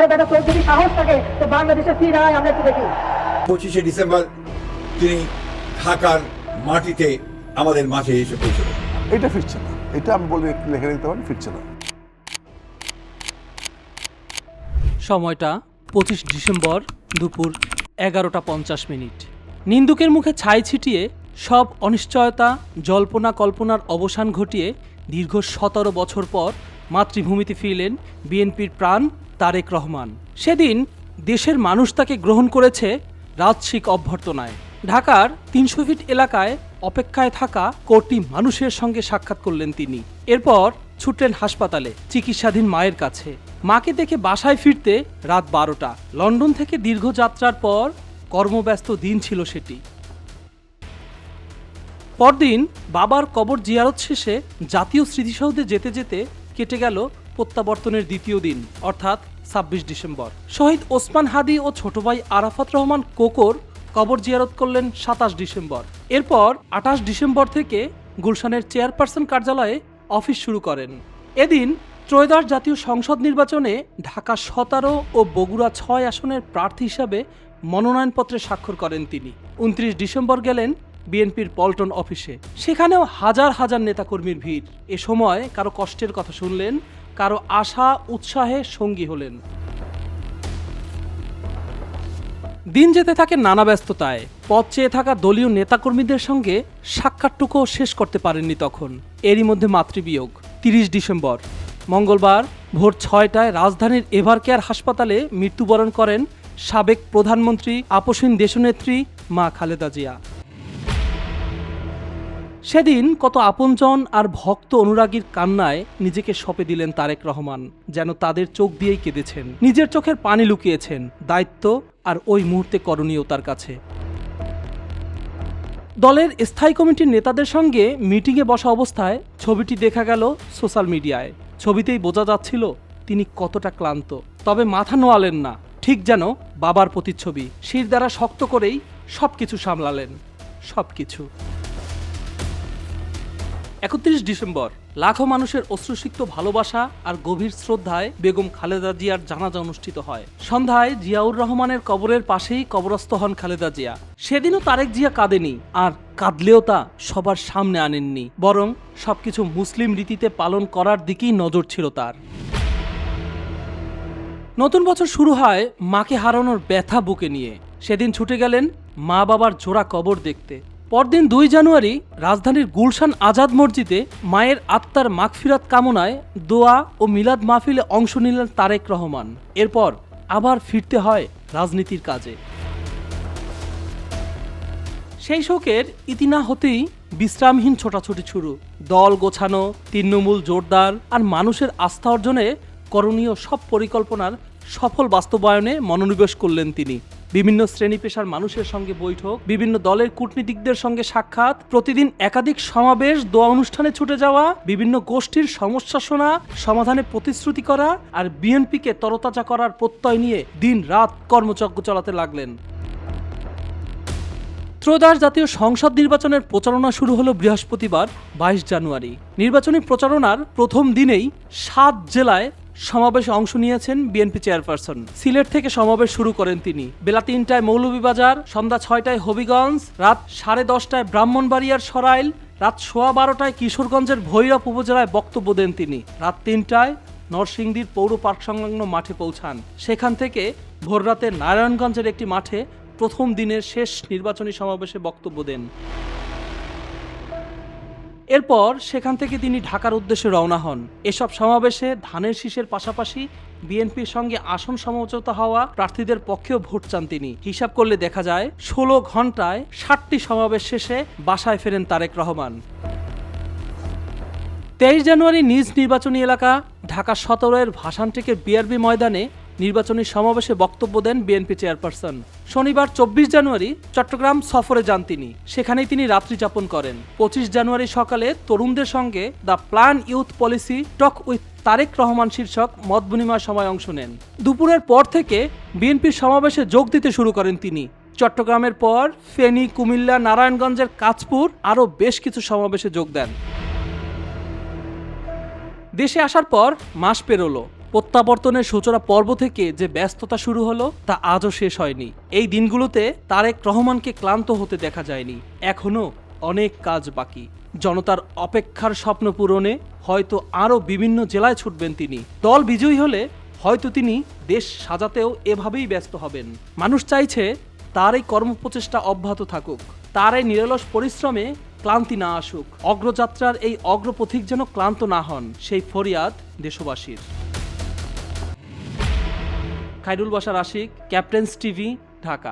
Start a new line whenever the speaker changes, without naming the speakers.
আরে বেটা তোর যদি সাহস থাকে তো বাংলাদেশের ফিরে আয়, আমরা একটু দেখি।
25শে ডিসেম্বর তিনি ঢাকার মাটিতে আমাদের মাঝে এসে পৌঁছলেন।
এটা ফিরছে না, এটা আমি বলবো একটু লেখে নিতে পারেন, ফিরছে না।
সময়টা 25 ডিসেম্বর দুপুর 11:50। নিন্দুকের মুখে ছাই ছিটিয়ে সব অনিশ্চয়তা, জল্পনা কল্পনার অবসান ঘটিয়ে দীর্ঘ 17 বছর পর মাতৃভূমিতে ফিরলেন বিএনপির প্রাণ তারেক রহমান। সেদিন দেশের মানুষ তাকে গ্রহণ করেছে রাজসিক অভ্যর্থনায়। ঢাকার 300 ফিট এলাকায় অপেক্ষায় থাকা কোটি মানুষের সঙ্গে সাক্ষাৎ করলেন তিনি। এরপর ছুটলেন হাসপাতালে চিকিৎসাধীন মায়ের কাছে। মাকে দেখে বাসায় ফিরতে রাত 12টা। লন্ডন থেকে দীর্ঘ যাত্রার পর কর্মব্যস্ত দিন ছিল সেটি। পরদিন বাবার কবর জিয়ারত শেষে জাতীয় স্মৃতিসৌধে যেতে যেতে কেটে গেল প্রত্যাবর্তনের দ্বিতীয় দিন, অর্থাৎ 26 ডিসেম্বর। শহীদ ওসমান হাদি ও ছোট ভাই আরাফাত রহমান কোকর কবর জিয়ারত করলেন 27 ডিসেম্বর। এরপর 28 ডিসেম্বর থেকে গুলশানের চেয়ারপারসন কার্যালয়ে অফিস শুরু করেন। এদিন ত্রয়োদশ জাতীয় সংসদ নির্বাচনে ঢাকা 17 ও বগুড়া 6 আসনের প্রার্থী হিসাবে মনোনয়নপত্রে স্বাক্ষর করেন তিনি। 29 ডিসেম্বর গেলেন বিএনপির পল্টন অফিসে। সেখানেও হাজার হাজার নেতাকর্মীর ভিড়। এ সময় কারো কষ্টের কথা শুনলেন, কারো আশা উৎসাহে সঙ্গী হলেন। দিন যেতে থাকে নানা ব্যস্ততায়। পথ চেয়ে থাকা দলীয় নেতাকর্মীদের সঙ্গে সাক্ষাৎটুকুও শেষ করতে পারেননি তখন। এরই মধ্যে মাতৃবিয়োগ। 30 ডিসেম্বর মঙ্গলবার ভোর 6টায় রাজধানীর এভারকেয়ার হাসপাতালে মৃত্যুবরণ করেন সাবেক প্রধানমন্ত্রী আপসীন দেশনেত্রী মা খালেদা জিয়া। সেদিন কত আপনজন আর ভক্ত অনুরাগীর কান্নায় নিজেকে সঁপে দিলেন তারেক রহমান। যেন তাদের চোখ দিয়েই কেঁদেছেন, নিজের চোখের পানি লুকিয়েছেন। দায়িত্ব আর ওই মুহূর্তে করণীয় তার কাছে। দলের স্থায়ী কমিটির নেতাদের সঙ্গে মিটিংয়ে বসা অবস্থায় ছবিটি দেখা গেল সোশ্যাল মিডিয়ায়। ছবিতেই বোঝা যাচ্ছিল তিনি কতটা ক্লান্ত, তবে মাথা নোয়ালেন না। ঠিক যেন বাবার প্রতিচ্ছবি, শির দ্বারা শক্ত করেই সবকিছু সামলালেন, সবকিছু। 31 ডিসেম্বর লাখো মানুষের অশ্রুসিক্ত ভালোবাসা আর গভীর শ্রদ্ধায় বেগম খালেদা জিয়ার জানাজা অনুষ্ঠিত হয়। সন্ধ্যায় জিয়াউর রহমানের কবরের পাশেই কবরস্থ হন খালেদা জিয়া। সেদিনও তারেক জিয়া কাঁদেনি, আর কাঁদলেও তা সবার সামনে আনেননি, বরং সবকিছু মুসলিম রীতিতে পালন করার দিকেই নজর ছিল তার। নতুন বছর শুরু হয় মাকে হারানোর ব্যথা বুকে নিয়ে। সেদিন ছুটে গেলেন মা বাবার জোড়া কবর দেখতে। পরদিন 2 জানুয়ারি রাজধানীর গুলশান আজাদ মসজিদে মায়ের আত্মার মাগফিরাত কামনায় দোয়া ও মিলাদ মাহফিলে অংশ নিলেন তারেক রহমান। এরপর আবার ফিরতে হয় রাজনীতির কাজে। সেই শোকের ইতি না হতেই বিশ্রামহীন ছোটাছুটি শুরু। দল গোছানো, তৃণমূল জোরদার আর মানুষের আস্থা অর্জনে করণীয় সব পরিকল্পনার সফল বাস্তবায়নে মনোনিবেশ করলেন তিনি। বিভিন্ন শ্রেণী পেশার মানুষের সঙ্গে বৈঠক, বিভিন্ন দলের কূটনীতিকদের সঙ্গে সাক্ষাৎ, প্রতিদিন একাধিক সমাবেশ, দোয়া অনুষ্ঠানে ছুটে যাওয়া, বিভিন্ন গোষ্ঠীর সমস্যা শোনা, সমাধানে প্রতিশ্রুতি করা আর বিএনপিকে তরতাজা করার প্রত্যয় নিয়ে দিন রাত কর্মযজ্ঞ চালাতে লাগলেন। ত্রয়োদশ জাতীয় সংসদ নির্বাচনের প্রচারণা শুরু হলো বৃহস্পতিবার 22 জানুয়ারি। নির্বাচনী প্রচারণার প্রথম দিনেই 7 জেলায় সমাবেশে অংশ নিয়েছেন বিএনপি চেয়ারপারসন। সিলেট থেকে সমাবেশ শুরু করেন তিনি। বেলা 3টায় মৌলভীবাজার, সন্ধ্যা 6টায় হবিগঞ্জ, রাত 10:30টায় ব্রাহ্মণবাড়িয়ার সরাইল, রাত 12:15টায় কিশোরগঞ্জের ভৈরব উপজেলায় বক্তব্য দেন তিনি। রাত 3টায় নরসিংদীর পৌর পার্ক সংলগ্ন মাঠে পৌঁছান। সেখান থেকে ভোররাতে নারায়ণগঞ্জের একটি মাঠে প্রথম দিনের শেষ নির্বাচনী সমাবেশে বক্তব্য দেন। এরপর সেখান থেকে তিনি ঢাকার উদ্দেশ্যে রওনা হন। এসব সমাবেশে ধানের শীষের পাশাপাশি বিএনপির সঙ্গে আসন সমঝোতা হওয়া প্রার্থীদের পক্ষেও ভোট চান তিনি। হিসাব করলে দেখা যায় 16 ঘন্টায় 60টি সমাবেশ শেষে বাসায় ফেরেন তারেক রহমান। 23 জানুয়ারি নিজ নির্বাচনী এলাকা ঢাকা 17-এর ভাসানটেকের বিআরবি ময়দানে নির্বাচনী সমাবেশে বক্তব্য দেন বিএনপি চেয়ারপারসন। শনিবার 24 জানুয়ারি চট্টগ্রাম সফরে যান তিনি। সেখানেই তিনি রাত্রি যাপন করেন। 25 জানুয়ারি সকালে তরুণদের সঙ্গে the plan youth policy talk with Tarique Rahman শীর্ষক মত বিনিময় সভায় অংশ নেন। দুপুরের পর থেকে বিএনপির সমাবেশে যোগ দিতে শুরু করেন তিনি। চট্টগ্রামের পর ফেনী, কুমিল্লা, নারায়ণগঞ্জের কাঁচপুর আরও বেশ কিছু সমাবেশে যোগ দেন। দেশে আসার পর মাস পেরোলো। প্রত্যাবর্তনের সূচনা পর্ব থেকে যে ব্যস্ততা শুরু হলো তা আজও শেষ হয়নি। এই দিনগুলোতে তারেক রহমানকে ক্লান্ত হতে দেখা যায়নি। এখনো অনেক কাজ বাকি। জনতার অপেক্ষার স্বপ্ন পূরণে হয়তো আরও বিভিন্ন জেলায় ছুটবেন তিনি। দল বিজয়ী হলে হয়তো তিনি দেশ সাজাতেও এভাবেই ব্যস্ত হবেন। মানুষ চাইছে তার এই কর্মপ্রচেষ্টা অব্যাহত থাকুক, তার এই নিরলস পরিশ্রমে ক্লান্তি না আসুক। অগ্রযাত্রার এই অগ্রপথিক যেন ক্লান্ত না হন, সেই ফরিয়াদ দেশবাসীর। Khairul Bashar Ashiq, captains TV, Dhaka.